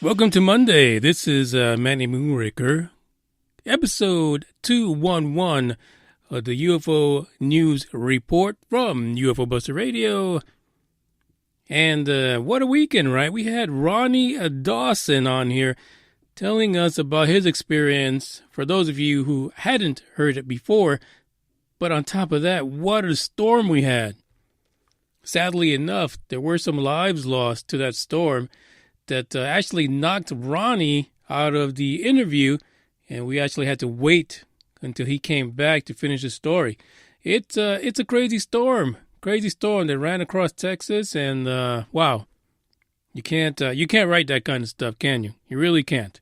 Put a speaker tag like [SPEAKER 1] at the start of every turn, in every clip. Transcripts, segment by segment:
[SPEAKER 1] Welcome to Monday. This is Manny Moonraker, episode 211 of the UFO News Report from UFO Buster Radio. And what a weekend, right? We had Ronnie Dawson on here telling us about his experience, for those of you who hadn't heard it before. But on top of that, what a storm we had. Sadly enough, there were some lives lost to that storm that actually knocked Ronnie out of the interview, and we actually had to wait until he came back to finish the story. It's a crazy storm that ran across Texas, and wow, you can't write that kind of stuff, can you? You really can't.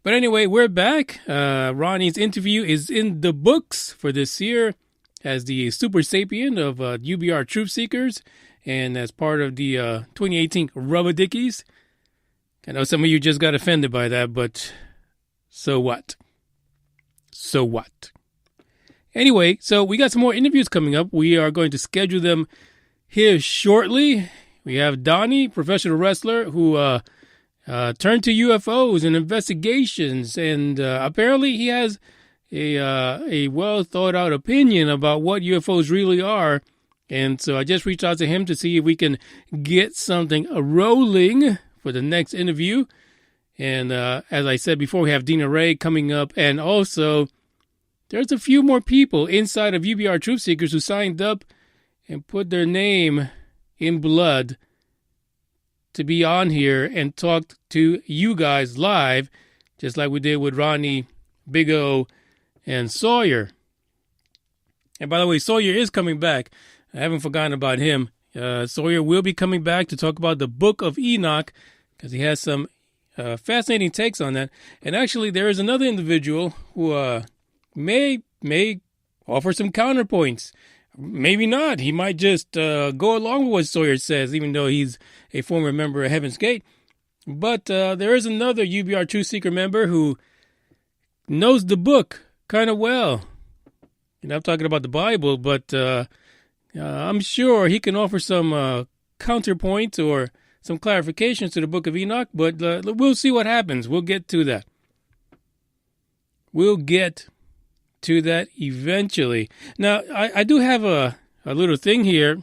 [SPEAKER 1] But anyway, we're back. Ronnie's interview is in the books for this year as the Super Sapien of UBR Truth Seekers, and as part of the 2018 Rubber Dickies. I know some of you just got offended by that, but so what? So what? Anyway, so we got some more interviews coming up. We are going to schedule them here shortly. We have Donnie, professional wrestler, who turned to UFOs and investigations, and apparently he has a well-thought-out opinion about what UFOs really are. And so I just reached out to him to see if we can get something rolling for the next interview. And as I said before, we have Dina Ray coming up. And also, there's a few more people inside of UBR Truth Seekers who signed up and put their name in blood to be on here and talk to you guys live, just like we did with Ronnie, Big O, and Sawyer. And by the way, Sawyer is coming back. I haven't forgotten about him. Sawyer will be coming back to talk about the Book of Enoch, because he has some fascinating takes on that. And actually, there is another individual who may offer some counterpoints. Maybe not. He might just go along with what Sawyer says, even though he's a former member of Heaven's Gate. But there is another UBR Truth Seeker member who knows the book kind of well. And I'm talking about the Bible, but I'm sure he can offer some counterpoint or some clarifications to the Book of Enoch, but we'll see what happens. We'll get to that. We'll get to that eventually. Now, I do have a little thing here,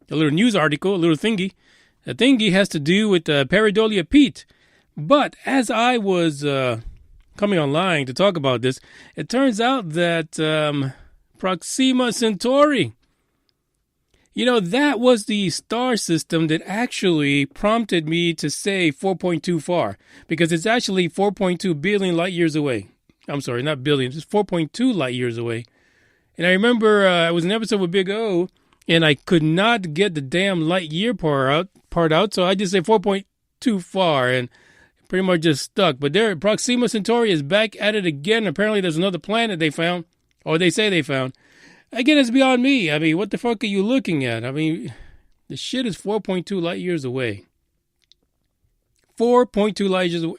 [SPEAKER 1] a little news article, a little thingy. The thingy has to do with Pareidolia Pete. But as I was coming online to talk about this, it turns out that Proxima Centauri, that was the star system that actually prompted me to say 4.2 far, because it's actually 4.2 billion light years away. I'm sorry, not billion, it's 4.2 light years away. And I remember I was in an episode with Big O, and I could not get the damn light year part out, so I just said 4.2 far, and pretty much just stuck. But there, Proxima Centauri is back at it again. Apparently there's another planet they found, or they say they found. Again, it's beyond me. I mean, what the fuck are you looking at? I mean, the shit is 4.2 light years away. 4.2 light years away.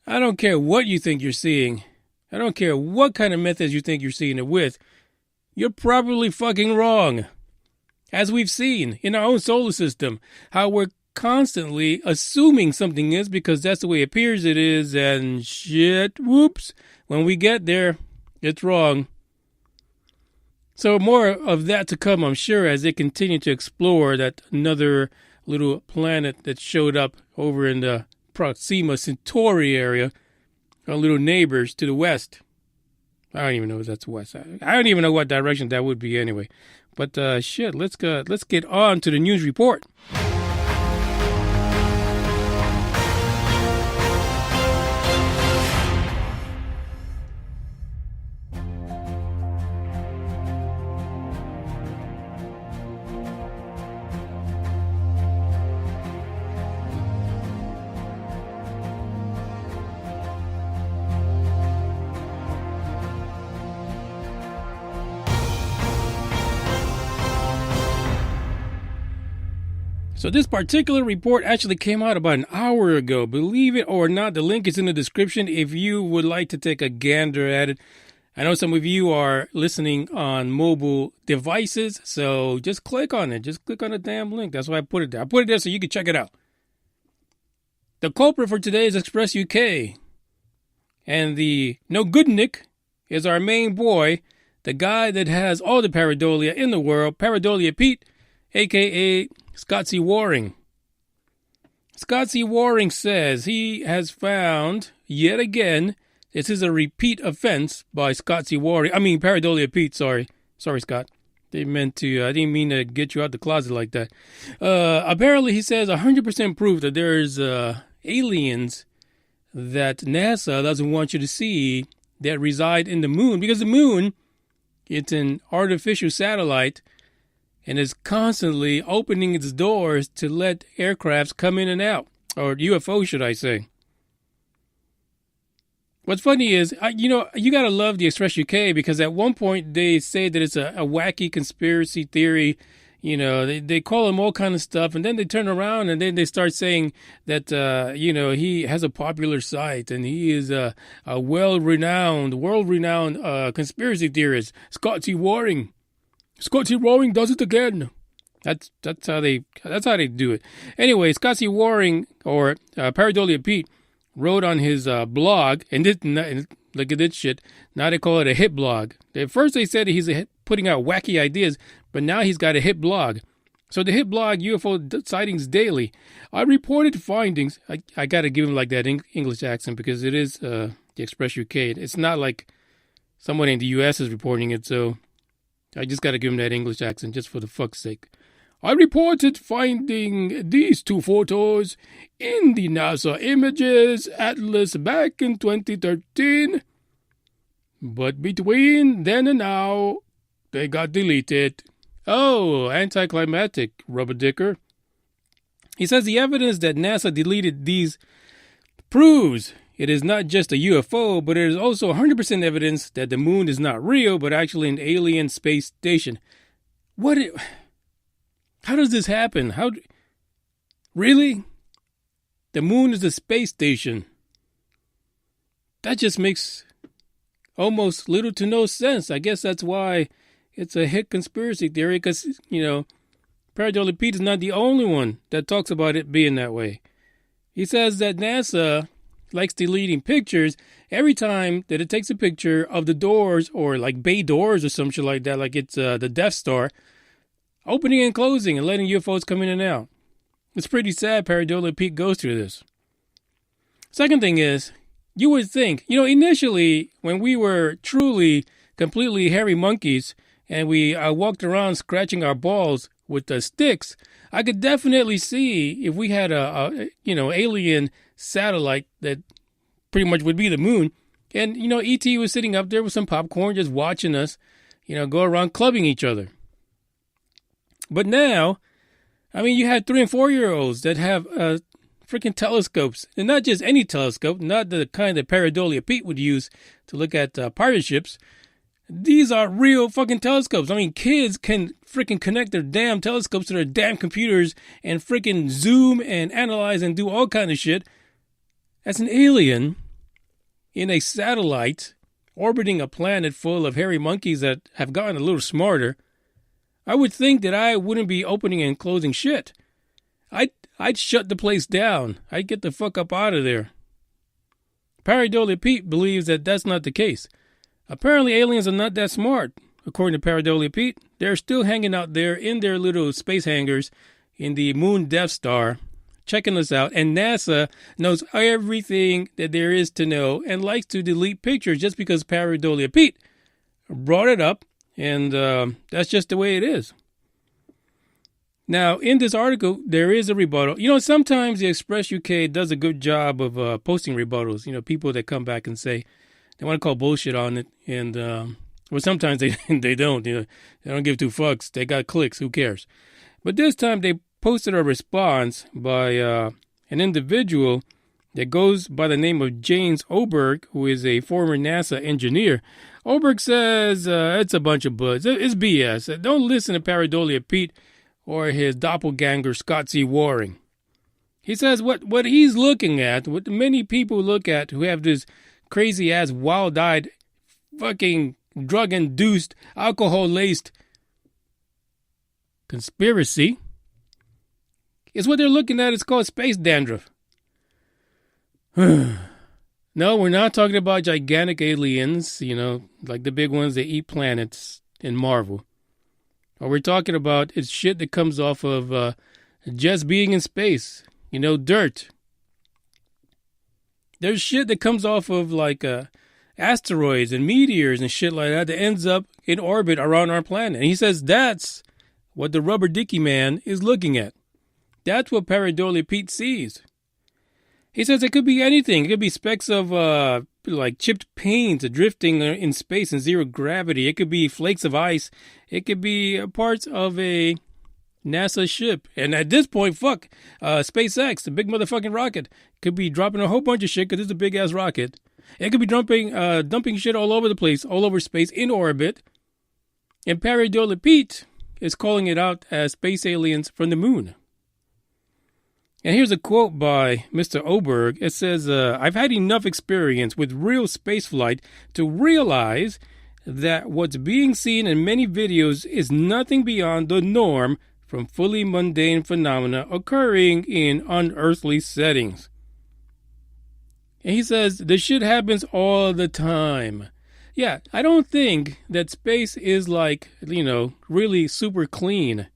[SPEAKER 1] I don't care what you think you're seeing. I don't care what kind of methods you think you're seeing it with. You're probably fucking wrong. As we've seen in our own solar system, how we're constantly assuming something is because that's the way it appears it is, and shit, whoops, when we get there, it's wrong. So more of that to come, I'm sure, as they continue to explore that another little planet that showed up over in the Proxima Centauri area, our little neighbors to the west. I don't even know if that's west. I don't even know what direction that would be anyway. But shit, let's get on to the news report. So this particular report actually came out about an hour ago. Believe it or not, the link is in the description if you would like to take a gander at it. I know some of you are listening on mobile devices, so just click on it. Just click on the damn link. That's why I put it there. I put it there so you can check it out. The culprit for today is Express UK. And the no good Nick is our main boy, the guy that has all the pareidolia in the world, Pareidolia Pete, a.k.a. Scott C. Waring. Scott C. Waring says he has found, yet again, this is a repeat offense by Scott C. Waring. I mean, Pareidolia Pete, sorry. Sorry, Scott. I didn't mean to get you out the closet like that. Apparently, he says 100% proof that there's aliens that NASA doesn't want you to see that reside in the moon. Because the moon, it's an artificial satellite and is constantly opening its doors to let aircrafts come in and out. Or UFO, should I say. What's funny is, you got to love the Express UK because at one point they say that it's a wacky conspiracy theory. They call him all kind of stuff, and then they turn around and then they start saying that, he has a popular site and he is a world-renowned conspiracy theorist. Scott C. Waring. Scott C. Waring does it again. That's how they do it. Anyway, Scott C. Waring, or Pareidolia Pete, wrote on his blog, and look at this shit. Now they call it a hit blog. At first they said he's putting out wacky ideas, but now he's got a hit blog. So the hit blog, UFO Sightings Daily, I reported findings. I got to give him like that English accent because it is the Express UK. It's not like someone in the U.S. is reporting it, so I just got to give him that English accent just for the fuck's sake. I reported finding these two photos in the NASA Images Atlas back in 2013. But between then and now, they got deleted. Oh, anticlimactic, rubber dicker. He says the evidence that NASA deleted these proves it is not just a UFO, but it is also 100% evidence that the moon is not real, but actually an alien space station. How does this happen? Really? The moon is a space station. That just makes almost little to no sense. I guess that's why it's a hit conspiracy theory, because, Pareidolia Pete is not the only one that talks about it being that way. He says that NASA likes deleting pictures every time that it takes a picture of the doors, or like bay doors or some shit like that, like it's the Death Star, opening and closing and letting UFOs come in and out. It's pretty sad Pareidolia Pete goes through this. Second thing is, you would think, initially when we were truly, completely hairy monkeys and we walked around scratching our balls with the sticks, I could definitely see if we had a alien satellite that pretty much would be the moon. And, E.T. was sitting up there with some popcorn just watching us, go around clubbing each other. But now, you have 3 and 4 year olds that have freaking telescopes, and not just any telescope, not the kind that Pareidolia Pete would use to look at pirate ships. These are real fucking telescopes. Kids can freaking connect their damn telescopes to their damn computers and freaking zoom and analyze and do all kind of shit. As an alien in a satellite orbiting a planet full of hairy monkeys that have gotten a little smarter, I would think that I wouldn't be opening and closing shit. I'd shut the place down. I'd get the fuck up out of there. Pareidolia Pete believes that that's not the case. Apparently aliens are not that smart. According to Pareidolia Pete, they're still hanging out there in their little space hangars in the moon Death Star, checking us out. And NASA knows everything that there is to know and likes to delete pictures just because Pareidolia Pete brought it up. And that's just the way it is. Now, in this article, there is a rebuttal. Sometimes the Express UK does a good job of posting rebuttals. People that come back and say they want to call bullshit on it. And well, sometimes they don't. They don't give two fucks. They got clicks. Who cares? But this time they posted a response by an individual that goes by the name of James Oberg, who is a former NASA engineer. Oberg says it's a bunch of buzz. It's BS. Don't listen to Pareidolia Pete or his doppelganger Scott C. Waring. He says what he's looking at, what many people look at who have this crazy-ass, wild-eyed, fucking drug-induced, alcohol-laced conspiracy, is what they're looking at. It's called space dandruff. No, we're not talking about gigantic aliens, like the big ones that eat planets in Marvel. What we're talking about is shit that comes off of just being in space. Dirt. There's shit that comes off of like asteroids and meteors and shit like that ends up in orbit around our planet. And he says that's what the rubber dicky man is looking at. That's what Pareidolia Pete sees. He says it could be anything. It could be specks of like chipped paint drifting in space in zero gravity. It could be flakes of ice. It could be parts of a NASA ship. And at this point, SpaceX, the big motherfucking rocket, could be dropping a whole bunch of shit because it's a big-ass rocket. It could be dumping shit all over the place, all over space, in orbit. And Pareidolia Pete is calling it out as space aliens from the moon. And here's a quote by Mr. Oberg. It says, I've had enough experience with real spaceflight to realize that what's being seen in many videos is nothing beyond the norm from fully mundane phenomena occurring in unearthly settings. And he says, this shit happens all the time. Yeah, I don't think that space is like, really super clean.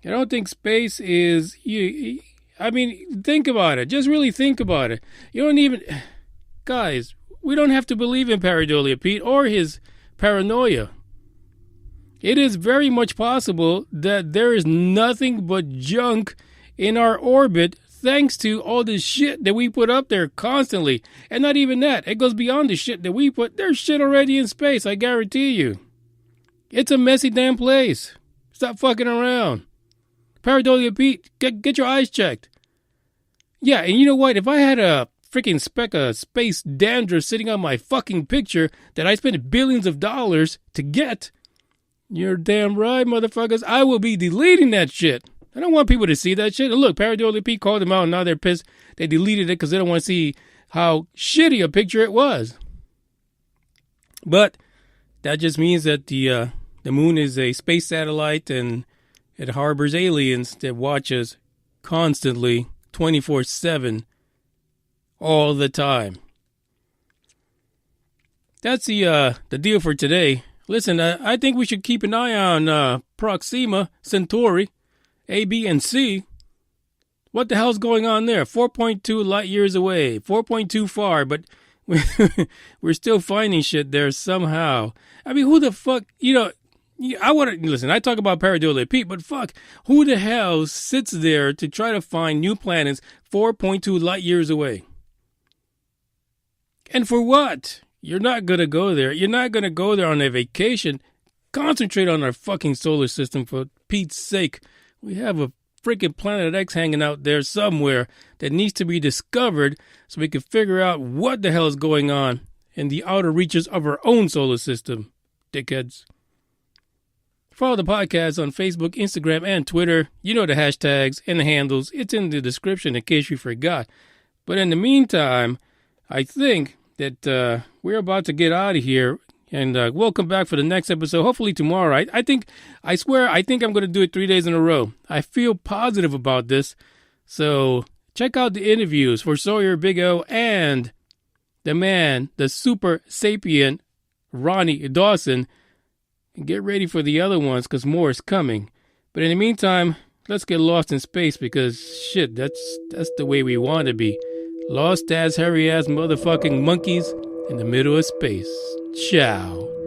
[SPEAKER 1] I don't think space is... think about it. Just really think about it. You don't even... Guys, we don't have to believe in Pareidolia Pete or his paranoia. It is very much possible that there is nothing but junk in our orbit thanks to all this shit that we put up there constantly. And not even that. It goes beyond the shit that we put. There's shit already in space, I guarantee you. It's a messy damn place. Stop fucking around. Pareidolia Pete, get your eyes checked. Yeah, and you know what? If I had a freaking speck of space dandruff sitting on my fucking picture that I spent billions of dollars to get, you're damn right, motherfuckers, I will be deleting that shit. I don't want people to see that shit. And look, Pareidolia Pete called them out, and now they're pissed. They deleted it because they don't want to see how shitty a picture it was. But that just means that the moon is a space satellite, and it harbors aliens that watch us constantly, 24/7, all the time. That's the deal for today. Listen, I think we should keep an eye on Proxima Centauri, A, B, and C. What the hell's going on there? 4.2 light years away. 4.2 far, but we're still finding shit there somehow. I mean, who the fuck, I want to listen. I talk about Pareidolia Pete, but fuck, who the hell sits there to try to find new planets 4.2 light years away? And for what? You're not gonna go there. You're not gonna go there on a vacation. Concentrate on our fucking solar system, for Pete's sake. We have a freaking Planet X hanging out there somewhere that needs to be discovered so we can figure out what the hell is going on in the outer reaches of our own solar system, dickheads. Follow the podcast on Facebook, Instagram, and Twitter. You know the hashtags and the handles. It's in the description in case you forgot. But in the meantime, I think that we're about to get out of here. And we'll come back for the next episode, hopefully tomorrow. I swear, I think I'm going to do it 3 days in a row. I feel positive about this. So check out the interviews for Sawyer Big O and the man, the super sapient Ronnie Dawson. And get ready for the other ones because more is coming. But in the meantime, let's get lost in space because, shit, that's the way we want to be. Lost ass, hairy ass motherfucking monkeys in the middle of space. Ciao.